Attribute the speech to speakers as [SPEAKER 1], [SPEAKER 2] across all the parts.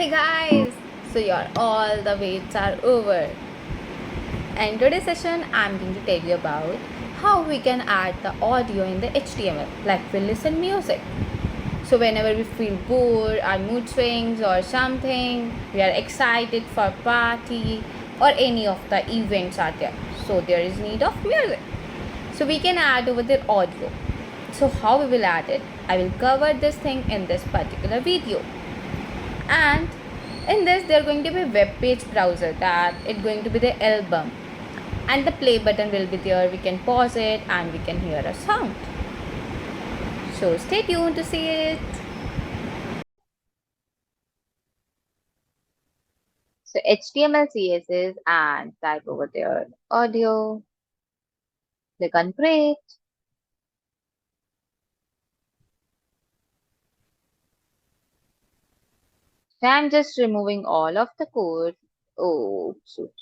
[SPEAKER 1] Hey guys! So your all the waits are over. And today's session I'm going to tell you about how we can add the audio in the HTML like we listen music. So whenever we feel bored, our mood swings or something, we are excited for party or any of the events are there. So there is need of music. So we can add over the audio. So how we will add it? I will cover this thing in this particular video. And in this there going to be web page browser that it's going to be the album, and the play button will be there. We can pause it and we can hear a sound. So stay tuned to see it. So HTML CSS and type over there audio, click on create. So I'm just removing all of the code. So.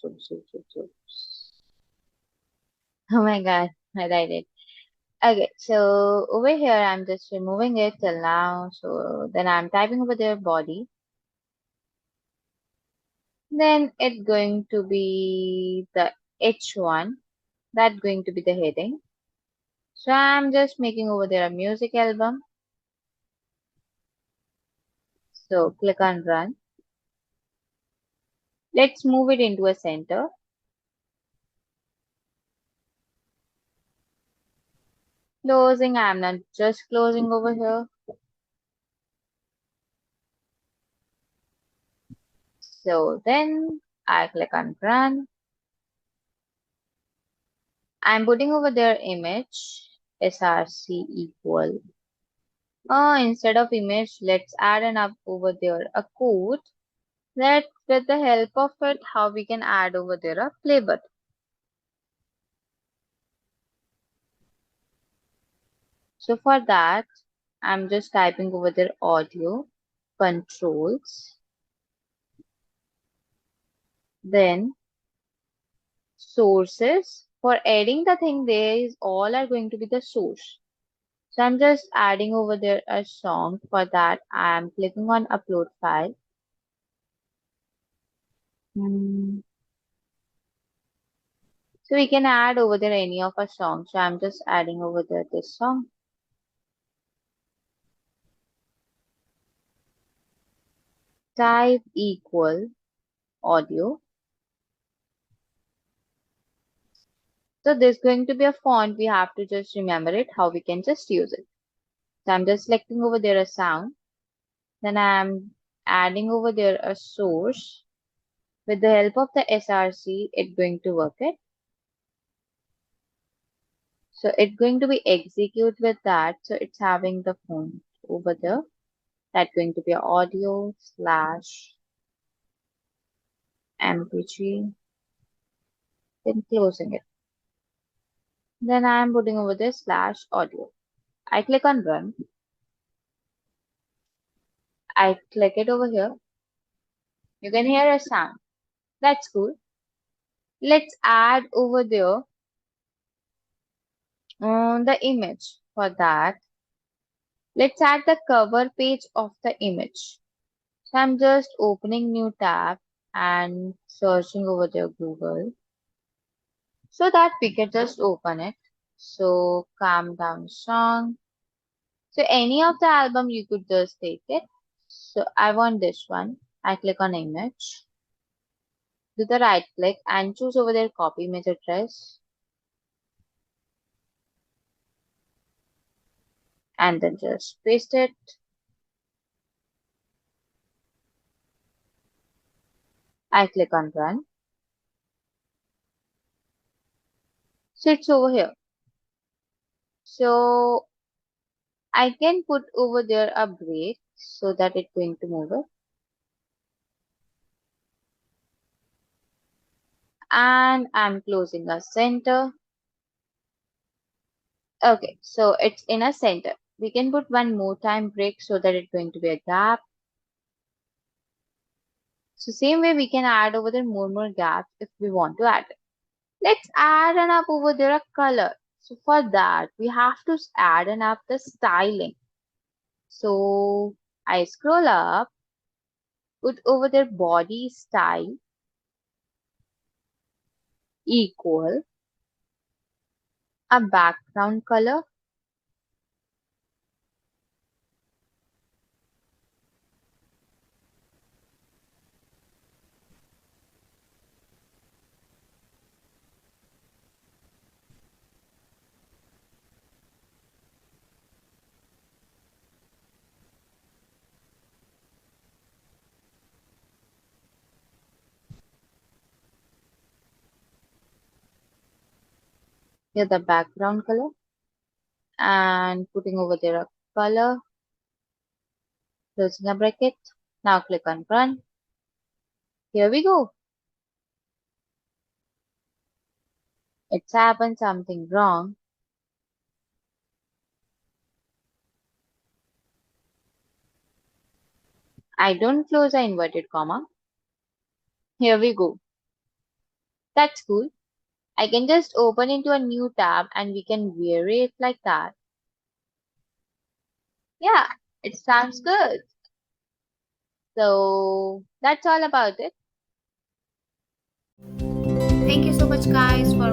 [SPEAKER 1] Oh my god, I did it. Okay, so over here I'm just removing it till now. So then I'm typing over there body. Then it's going to be the H1. That's going to be the heading. So I'm just making over there a music album. So click on run. Let's move it into a center. Closing, I'm not just closing over here. So then I click on run. I'm putting over there image src equal. Instead of image, let's add an up over there a code. That with the help of it, how we can add over there a play button. So for that, I'm just typing over there audio controls, then sources. For adding the thing, there is all are going to be the source. So I'm just adding over there a song. For that, I'm clicking on upload file. Hmm. So we can add over there any of a song. So I'm just adding over there this song. Type equal audio. So there's going to be a font. We have to just remember it, how we can just use it. So I'm just selecting over there a sound. Then I'm adding over there a source. With the help of the src, it's going to work it. So it's going to be execute with that. So it's having the font over there. That's going to be audio slash mp3. Then closing it. Then I'm putting over there slash audio. I click on run. I click it over here. You can hear a sound. That's cool. Let's add over there the image. For that, let's add the cover page of the image. So I'm just opening new tab and searching over there Google so that we can just open it. So calm down song. So any of the album you could just take it. So I want this one. I click on image. Do the right click and choose over there copy image address. And then just paste it. I click on run. So it's over here. So I can put over there a break so that it's going to move it. And I'm closing a center. Okay, so it's in a center. We can put one more time break so that it's going to be a gap. So same way we can add over there more gaps if we want to add it. Let's add an up over there a color. So for that, we have to add an up the styling. So I scroll up put over their body style equal a background color. Here the background color and putting over there a color, closing a bracket. Now click on run. Here we go. It's happened something wrong. I don't close the inverted comma. Here we go. That's cool. I can just open into a new tab and we can vary it like that. Yeah, it sounds good. So that's all about it. Thank you so much, guys, for